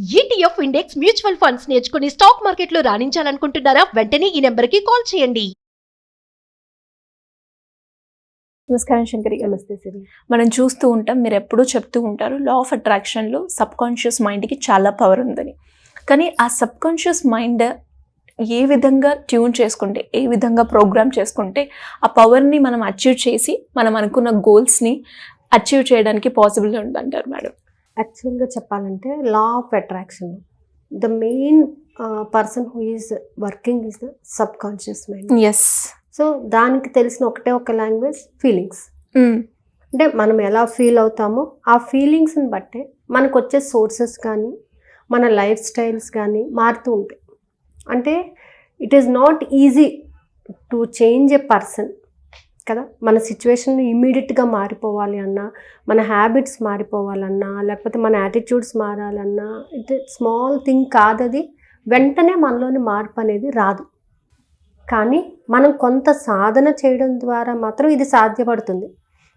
ETF index mutual funds నేర్చుకుని stock మార్కెట్లో రాణించాలనుకుంటున్నారా? వెంటనే ఈ నెంబర్కి కాల్ చేయండి. నమస్కారం శంకరి. నమస్తే సిరి. మనం చూస్తూ ఉంటాం, మీరు ఎప్పుడూ చెప్తూ ఉంటారు లా ఆఫ్ అట్రాక్షన్లో సబ్ కాన్షియస్ మైండ్కి చాలా పవర్ ఉందని. కానీ ఆ సబ్ కాన్షియస్ మైండ్ ఏ విధంగా ట్యూన్ చేసుకుంటే, ఏ విధంగా ప్రోగ్రామ్ చేసుకుంటే ఆ పవర్ని మనం అచీవ్ చేసి మనం అనుకున్న గోల్స్ని అచీవ్ చేయడానికి పాసిబుల్ ఉందంటారు మేడం? యాక్చువల్గా చెప్పాలంటే law of attraction the main person who is working is the subconscious mind. Yes. So దానికి తెలిసిన ఒక లాంగ్వేజ్ ఫీలింగ్స్. అంటే మనం ఎలా ఫీల్ అవుతామో ఆ ఫీలింగ్స్ని బట్టే మనకు వచ్చే సోర్సెస్ కానీ మన లైఫ్ స్టైల్స్ కానీ మారుతూ ఉంటాయి. అంటే it is not easy to change a person కదా. మన సిచ్యువేషన్ ఇమ్మీడియట్గా మారిపోవాలి అన్నా, మన హ్యాబిట్స్ మారిపోవాలన్నా, లేకపోతే మన యాటిట్యూడ్స్ మారాలన్నా ఇట్ స్మాల్ థింగ్ కాదు. అది వెంటనే మనలోని మార్పు అనేది రాదు. కానీ మనం కొంత సాధన చేయడం ద్వారా మాత్రం ఇది సాధ్యపడుతుంది.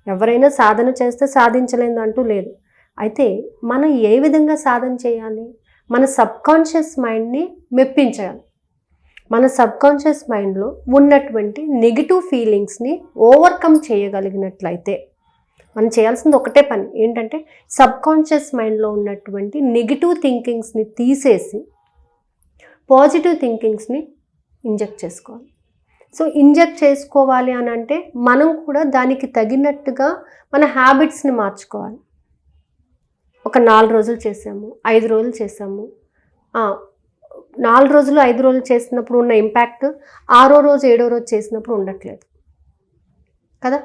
ఎవరైనా సాధన చేస్తే సాధించలేదు అంటూ లేదు. అయితే మనం ఏ విధంగా సాధన చేయాలి? మన సబ్కాన్షియస్ మైండ్ని మెప్పించాలి. మన సబ్కాన్షియస్ మైండ్లో ఉన్నటువంటి నెగిటివ్ ఫీలింగ్స్ని ఓవర్కమ్ చేయగలిగినట్లయితే మనం చేయాల్సింది ఒకటే పని ఏంటంటే సబ్కాన్షియస్ మైండ్లో ఉన్నటువంటి నెగిటివ్ థింకింగ్స్ని తీసేసి పాజిటివ్ థింకింగ్స్ని ఇంజెక్ట్ చేసుకోవాలి. సో ఇంజెక్ట్ చేసుకోవాలి అని అంటే మనం కూడా దానికి తగినట్టుగా మన హ్యాబిట్స్ని మార్చుకోవాలి. ఒక 4 రోజులు చేసాము, 5 రోజులు చేసాము, 4 రోజులు 5 రోజులు చేసినప్పుడు ఉన్న ఇంపాక్ట్ 6వ రోజు 7వ రోజు చేసినప్పుడు ఉండట్లేదు కదా.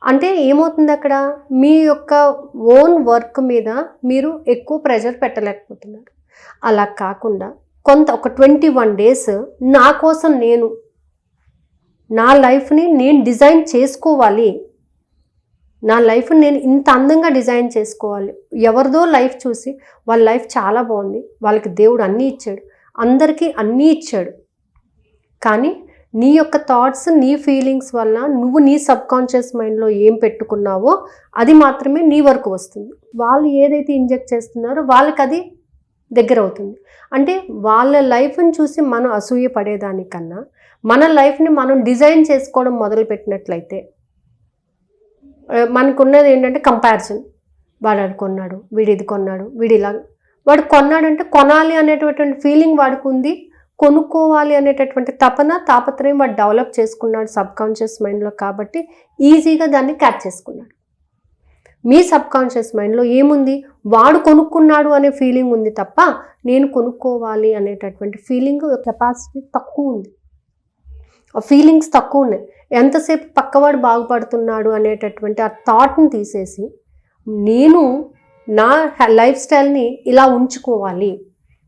అంటే ఏమవుతుంది అక్కడ, మీ యొక్క ఓన్ వర్క్ మీద మీరు ఎక్కువ ప్రెషర్ పెట్టలేకపోతున్నారు. అలా కాకుండా ఒక 21 డేస్ నా కోసం నా లైఫ్ని నేను డిజైన్ చేసుకోవాలి, నా లైఫ్ని నేను ఇంత అందంగా డిజైన్ చేసుకోవాలి. ఎవరిదో లైఫ్ చూసి వాళ్ళ లైఫ్ చాలా బాగుంది, వాళ్ళకి దేవుడు అన్నీ ఇచ్చాడు, అందరికీ అన్నీ ఇచ్చాడు, కానీ నీ యొక్క థాట్స్ నీ ఫీలింగ్స్ వల్ల నువ్వు నీ సబ్కాన్షియస్ మైండ్లో ఏం పెట్టుకున్నావో అది మాత్రమే నీ వరకు వస్తుంది. వాళ్ళు ఏదైతే ఇంజెక్ట్ చేస్తున్నారో వాళ్ళకి అది దగ్గర అవుతుంది. అంటే వాళ్ళ లైఫ్ని చూసి మనం అసూయ పడేదానికన్నా మన లైఫ్ని మనం డిజైన్ చేసుకోవడం మొదలుపెట్టినట్లయితే మనకున్నది ఏంటంటే కంపారిజన్. వాడు అది కొన్నాడు, వీడు ఇది కొన్నాడు, వీడు ఇలా, వాడు కొన్నాడంటే కొనాలి అనేటటువంటి ఫీలింగ్ వాడికి ఉంది, కొనుక్కోవాలి అనేటటువంటి తాపత్రయం వాడు డెవలప్ చేసుకున్నాడు సబ్కాన్షియస్ మైండ్లో. కాబట్టి ఈజీగా దాన్ని క్యాచ్ చేసుకున్నాడు. మీ సబ్కాన్షియస్ మైండ్లో ఏముంది, వాడు కొనుక్కున్నాడు అనే ఫీలింగ్ ఉంది తప్ప నేను కొనుక్కోవాలి అనేటటువంటి ఫీలింగ్ కెపాసిటీ తక్కువ ఉంది, ఫీలింగ్స్ తక్కువ ఉన్నాయి. ఎంతసేపు పక్కవాడు బాగుపడుతున్నాడు అనేటటువంటి ఆ థాట్ని తీసేసి నేను నా లైఫ్ స్టైల్ని ఇలా ఉంచుకోవాలి,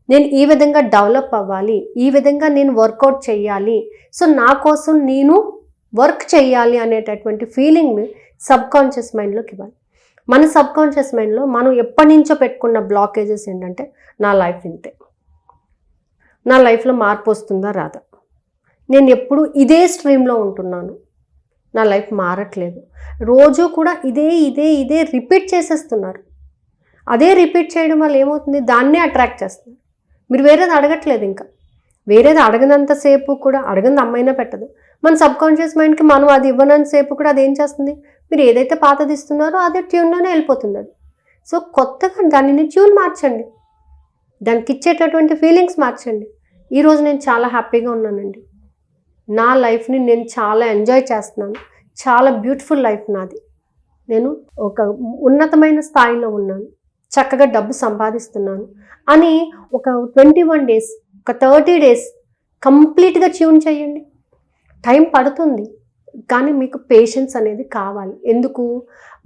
నేను ఈ విధంగా డెవలప్ అవ్వాలి, ఈ విధంగా నేను వర్కౌట్ చేయాలి, సో నా కోసం నేను వర్క్ చేయాలి అనేటటువంటి ఫీలింగ్ని సబ్కాన్షియస్ మైండ్లోకి ఇవ్వాలి. మన సబ్కాన్షియస్ మైండ్లో మనం ఎప్పటి నుంచో పెట్టుకున్న బ్లాకేజెస్ ఏంటంటే నా లైఫ్ ఇంతే, నా లైఫ్లో మార్పు వస్తుందా రాదా, నేను ఎప్పుడు ఇదే స్ట్రీమ్లో ఉంటున్నాను, నా లైఫ్ మారట్లేదు, రోజు కూడా ఇదే రిపీట్ చేసేస్తున్నారు. అదే రిపీట్ చేయడం వల్ల ఏమవుతుంది, దాన్నే అట్రాక్ట్ చేస్తున్నారు. మీరు వేరేది అడగట్లేదు, ఇంకా వేరేది అడగనంతసేపు కూడా, అడగని అమ్మైనా పెట్టదు. మన సబ్కాన్షియస్ మైండ్కి మనం అది ఇవ్వనంతసేపు కూడా అది ఏం చేస్తుంది, మీరు ఏదైతే పాతది ఇస్తున్నారో అదే ట్యూన్లోనే వెళ్ళిపోతుంది అది. సో కొత్తగా దానిని ట్యూన్ మార్చండి, దానికి ఇచ్చేటటువంటి ఫీలింగ్స్ మార్చండి. ఈరోజు నేను చాలా హ్యాపీగా ఉన్నానండి, నా లైఫ్ని నేను చాలా ఎంజాయ్ చేస్తున్నాను, చాలా బ్యూటిఫుల్ లైఫ్ నాది, నేను ఒక ఉన్నతమైన స్థాయిలో ఉన్నాను, చక్కగా డబ్బు సంపాదిస్తున్నాను అని ఒక 21 డేస్, ఒక 30 డేస్ కంప్లీట్గా ట్యూన్ చేయండి. టైం పడుతుంది కానీ మీకు పేషెన్స్ అనేది కావాలి. ఎందుకు,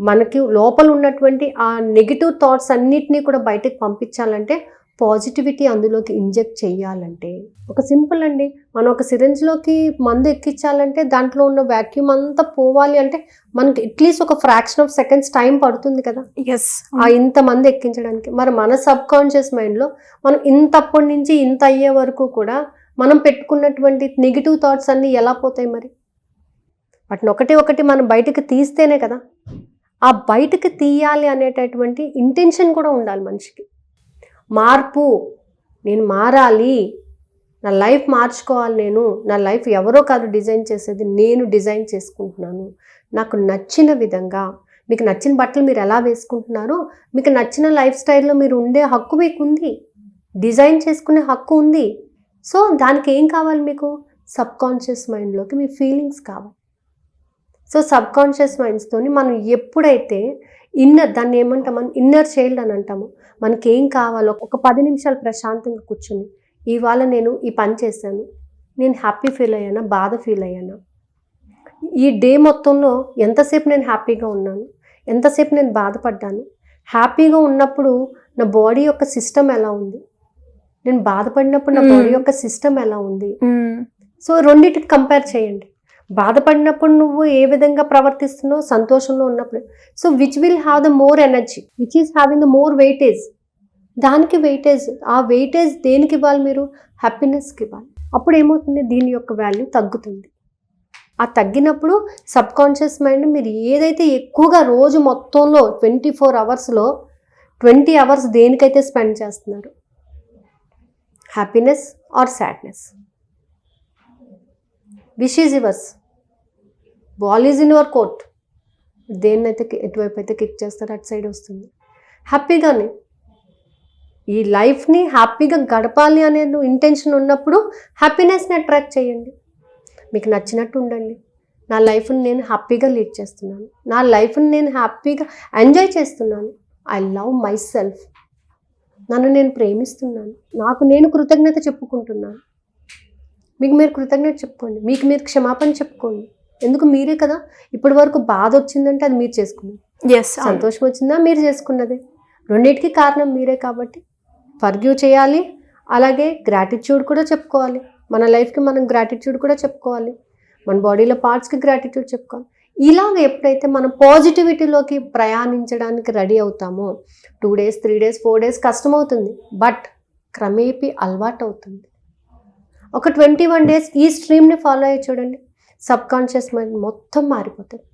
మనకి లోపల ఉన్నటువంటి ఆ నెగిటివ్ థాట్స్ అన్నిటినీ కూడా బయటకు పంపించాలంటే, పాజిటివిటీ అందులోకి ఇంజెక్ట్ చేయాలంటే ఒక సింపుల్ అండి. మనం ఒక సిరింజ్లోకి మందు ఎక్కించాలంటే దాంట్లో ఉన్న వ్యాక్యూమ్ అంతా పోవాలి అంటే మనకి అట్లీస్ట్ ఒక ఫ్రాక్షన్ ఆఫ్ సెకండ్స్ టైం పడుతుంది కదా. ఎస్. ఆ ఇంతమంది ఎక్కించడానికి. మరి మన సబ్కాన్షియస్ మైండ్లో మనం ఇంతప్పటి నుంచి ఇంత అయ్యే వరకు కూడా మనం పెట్టుకున్నటువంటి నెగిటివ్ థాట్స్ అన్నీ ఎలా పోతాయి మరి? వాటిని ఒకటి మనం బయటకు తీస్తేనే కదా. ఆ బయటకు తీయాలి అనేటటువంటి ఇంటెన్షన్ కూడా ఉండాలి మనిషికి. మార్పు నేను మారాలి, నా లైఫ్ మార్చుకోవాలి, నా లైఫ్ ఎవరో కాదు డిజైన్ చేసేది, నేను డిజైన్ చేసుకుంటున్నాను నాకు నచ్చిన విధంగా. మీకు నచ్చిన బట్టలు మీరు ఎలా వేసుకుంటున్నారో మీకు నచ్చిన లైఫ్ స్టైల్లో మీరు ఉండే హక్కు మీకు ఉంది, డిజైన్ చేసుకునే హక్కు ఉంది. సో దానికి ఏం కావాలి మీకు? సబ్కాన్షియస్ మైండ్లోకి మీ ఫీలింగ్స్ కావాలి. సో సబ్కాన్షియస్ మైండ్స్తోని మనం ఎప్పుడైతే దాన్ని ఏమంటాం, మనం ఇన్నర్ చైల్డ్ అని అంటాము. మనకి ఏం కావాలో ఒక 10 నిమిషాలు ప్రశాంతంగా కూర్చొని, ఇవాళ నేను ఈ పని చేశాను, నేను హ్యాపీ ఫీల్ అయ్యానా, బాధ ఫీల్ అయ్యానా, ఈ డే మొత్తంలో ఎంతసేపు నేను హ్యాపీగా ఉన్నాను, ఎంతసేపు నేను బాధపడ్డాను, హ్యాపీగా ఉన్నప్పుడు నా బాడీ యొక్క సిస్టమ్ ఎలా ఉంది, నేను బాధపడినప్పుడు నా బాడీ యొక్క సిస్టమ్ ఎలా ఉంది. సో రెండింటికి కంపేర్ చేయండి. బాధపడినప్పుడు నువ్వు ఏ విధంగా ప్రవర్తిస్తున్నావు, సంతోషంలో ఉన్నప్పుడు. So which will have the more energy, which is having the more weightage, దానికి వెయిటేజ్. ఆ వెయిటేజ్ దేనికి ఇవ్వాలి? మీరు హ్యాపీనెస్కి ఇవ్వాలి. అప్పుడు ఏమవుతుంది, దీని యొక్క వాల్యూ తగ్గుతుంది. ఆ తగ్గినప్పుడు సబ్కాన్షియస్ మైండ్ మీరు ఏదైతే ఎక్కువగా రోజు మొత్తంలో 24 అవర్స్లో 20 అవర్స్ దేనికైతే స్పెండ్ చేస్తున్నారు, happiness or sadness, which is yours, ball is in your court, దేన్నైతే ఎటువైపు అయితే కిక్ చేస్తారో అటు సైడ్ వస్తుంది. హ్యాపీగానే ఈ లైఫ్ని హ్యాపీగా గడపాలి అనే ఇంటెన్షన్ ఉన్నప్పుడు హ్యాపీనెస్ని అట్రాక్ట్ చేయండి. మీకు నచ్చినట్టు ఉండండి. నా లైఫ్ని నేను హ్యాపీగా లీడ్ చేస్తున్నాను, నా లైఫ్ని నేను హ్యాపీగా ఎంజాయ్ చేస్తున్నాను, ఐ లవ్ మై సెల్ఫ్, నన్ను నేను ప్రేమిస్తున్నాను, నాకు నేను కృతజ్ఞత చెప్పుకుంటున్నాను. మీకు మీరు కృతజ్ఞత చెప్పుకోండి, మీకు మీరు క్షమాపణ చెప్పుకోండి. ఎందుకు? మీరే కదా ఇప్పటి వరకు బాధ వచ్చిందంటే అది మీరు చేసుకున్నది, సంతోషం వచ్చిందా మీరు చేసుకున్నదే, రెండింటికి కారణం మీరే. కాబట్టి ఫర్గివ్ చేయాలి, అలాగే గ్రాటిట్యూడ్ కూడా చెప్పుకోవాలి. మన లైఫ్కి మనం గ్రాటిట్యూడ్ కూడా చెప్పుకోవాలి, మన బాడీలో పార్ట్స్కి గ్రాటిట్యూడ్ చెప్పుకోవాలి. ఇలాగ ఎప్పుడైతే మనం పాజిటివిటీలోకి ప్రయాణించడానికి రెడీ అవుతామో 2 days 3 days 4 days కష్టమవుతుంది, బట్ క్రమేపీ అలవాటు అవుతుంది. ఒక 21 days ఈ స్ట్రీమ్ని ఫాలో అయ్యి చూడండి, సబ్కాన్షియస్ మైండ్ మొత్తం మారిపోతుంది.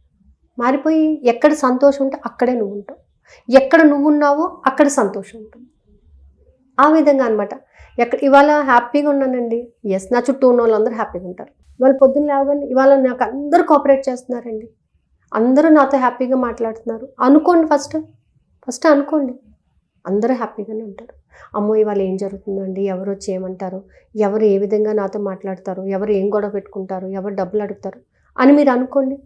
మారిపోయి ఎక్కడ సంతోషం ఉంటే అక్కడే నువ్వు ఉంటావు, ఎక్కడ నువ్వు ఉన్నావో అక్కడ సంతోషం ఉంటుంది. ఆ విధంగా అనమాట. ఇవాళ హ్యాపీగా ఉన్నానండి, ఎస్, నా చుట్టూ ఉన్న వాళ్ళందరూ హ్యాపీగా ఉంటారు. ఇవాళ పొద్దున్న లేవగానే ఇవాళ నాకు అందరూ కోఆపరేట్ చేస్తున్నారండి, అందరూ నాతో హ్యాపీగా మాట్లాడుతున్నారు అనుకోండి. ఫస్ట్ అనుకోండి, అందరూ హ్యాపీగానే ఉంటారు. అమ్మో ఇవాళ ఏం జరుగుతుందండి, ఎవరు వచ్చి ఏమంటారు, ఎవరు ఏ విధంగా నాతో మాట్లాడతారు, ఎవరు ఏం గొడవ పెట్టుకుంటారు, ఎవరు డబ్బులు అడుగుతారు అని మీరు అనుకోండి,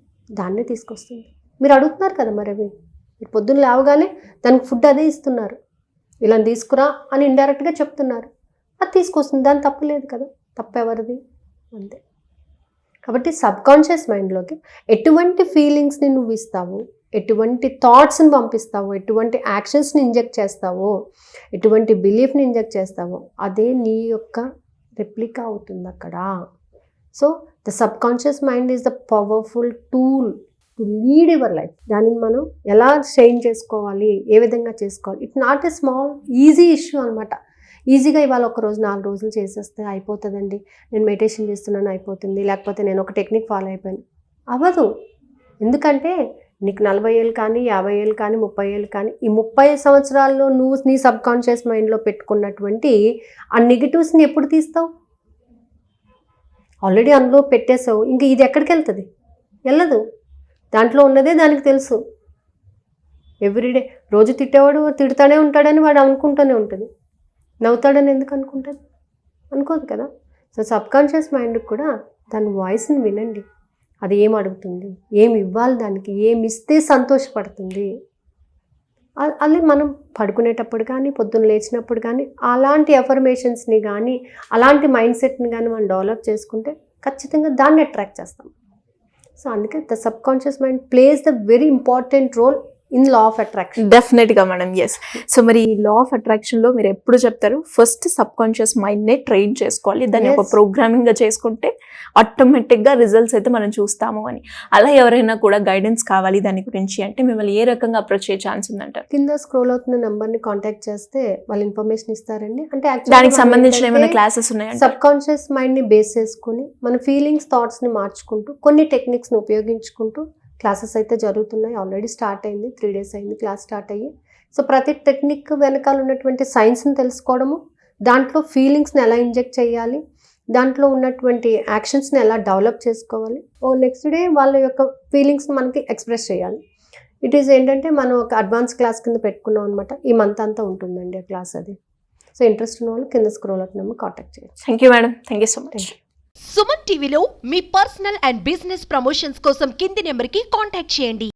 దాన్నే తీసుకొస్తుంది. మీరు అడుగుతున్నారు కదా, మరి అవి మీరు పొద్దున్న లేవగానే దానికి ఫుడ్ అదే ఇస్తున్నారు, ఇలా తీసుకురా అని ఇండైరెక్ట్గా చెప్తున్నారు, అది తీసుకొస్తుంది, దాని తప్పు లేదు కదా, తప్పు ఎవరిది? అంతే. కాబట్టి సబ్కాన్షియస్ మైండ్లోకి ఎటువంటి ఫీలింగ్స్ని నువ్వు ఇస్తావు, ఎటువంటి థాట్స్ని పంపిస్తావో, ఎటువంటి యాక్షన్స్ని ఇంజెక్ట్ చేస్తావో, ఎటువంటి బిలీఫ్ని ఇంజెక్ట్ చేస్తావో అదే నీ యొక్క రెప్లికా అవుతుంది అక్కడ. So the subconscious mind is the powerful tool to lead your life. దానిని మనం ఎలా చేంజ్ చేసుకోవాలి, ఏ విధంగా చేసుకోవాలి, it not a small easy issue అనమాట. ఈజీగా ఇవాళ ఒక రోజు 4 రోజులు చేసేస్తే అయిపోతుందండి, నేను మెడిటేషన్ చేస్తున్నాను అయిపోతుంది, లేకపోతే నేను ఒక టెక్నిక్ ఫాలో అయిపోయాను, అవ్వదు. ఎందుకంటే నీకు 40 ఏళ్ళు కానీ 50 ఏళ్ళు కానీ 30 ఏళ్ళు కానీ ఈ 30 సంవత్సరాల్లో నువ్వు నీ సబ్కాన్షియస్ మైండ్లో పెట్టుకున్నటువంటి ఆ నెగిటివ్స్ని ఎప్పుడు తీస్తావు? ఆల్రెడీ అందులో పెట్టేసావు, ఇంకా ఇది ఎక్కడికి వెళ్తుంది? వెళ్ళదు. దాంట్లో ఉన్నదే దానికి తెలుసు. ఎవ్రీడే రోజు తిట్టేవాడు తిడుతూనే ఉంటాడని వాడు అనుకుంటూనే ఉంటుంది, నవ్వుతాడని ఎందుకు అనుకుంటుంది? అనుకోదు కదా. సో సబ్కాన్షియస్ మైండ్కి కూడా దాని వాయిస్ని వినండి, అది ఏం అడుగుతుంది, ఏమి ఇవ్వాలి, దానికి ఏమి ఇస్తే సంతోషపడుతుంది. అది మనం పడుకునేటప్పుడు కానీ పొద్దున్న లేచినప్పుడు కానీ అలాంటి అఫర్మేషన్స్ని కానీ అలాంటి మైండ్ సెట్ని కానీ మనం డెవలప్ చేసుకుంటే ఖచ్చితంగా దాన్ని అట్రాక్ట్ చేస్తాం. సో అందుకే the subconscious mind plays the very important role in law of attraction. డెఫినెట్గా మేడం, ఎస్. సో మరి ఈ లా ఆఫ్ అట్రాక్షన్లో మీరు ఎప్పుడు చెప్తారు, ఫస్ట్ సబ్కాన్షియస్ మైండ్నే ట్రైన్ చేసుకోవాలి, దాన్ని ఒక ప్రోగ్రామింగ్గా చేసుకుంటే ఆటోమేటిక్గా రిజల్ట్స్ అయితే మనం చూస్తాము అని. అలా ఎవరైనా కూడా గైడెన్స్ కావాలి దాని గురించి అంటే మిమ్మల్ని ఏ రకంగా అప్రోచ్ అయ్యే ఛాన్స్ ఉందంటారు? కింద స్క్రోల్ అవుతున్న నెంబర్ని కాంటాక్ట్ చేస్తే వాళ్ళు ఇన్ఫర్మేషన్ ఇస్తారండి. అంటే దానికి సంబంధించిన ఏమైనా క్లాసెస్ ఉన్నాయా? సబ్కాన్షియస్ మైండ్ని బేస్ చేసుకుని మన ఫీలింగ్స్, థాట్స్ని మార్చుకుంటూ కొన్ని టెక్నిక్స్ని ఉపయోగించుకుంటూ క్లాసెస్ అయితే జరుగుతున్నాయి. ఆల్రెడీ స్టార్ట్ అయింది, 3 days అయింది క్లాస్ స్టార్ట్ అయ్యి. సో ప్రతి టెక్నిక్ వెనకాల ఉన్నటువంటి సైన్స్ని తెలుసుకోవడము, దాంట్లో ఫీలింగ్స్ని ఎలా ఇంజెక్ట్ చేయాలి, దాంట్లో ఉన్నటువంటి యాక్షన్స్ని ఎలా డెవలప్ చేసుకోవాలి, నెక్స్ట్ డే వాళ్ళ యొక్క ఫీలింగ్స్ని మనకి ఎక్స్ప్రెస్ చేయాలి. ఇట్ ఈస్ ఏంటంటే మనం ఒక అడ్వాన్స్ క్లాస్ కింద పెట్టుకున్నాం అనమాట. ఈ మంత్ అంతా ఉంటుందండి ఆ క్లాస్ అది. సో ఇంట్రెస్ట్ ఉన్న వాళ్ళు కింద స్క్రోల్ అవుతున్నాము, కాంటాక్ట్ చేయొచ్చు. Thank you madam, thank you so much. Suman టీవీలో మీ పర్సనల్ అండ్ బిజినెస్ ప్రమోషన్స్ కోసం కింది నెంబర్కి కాంటాక్ట్ చేయండి.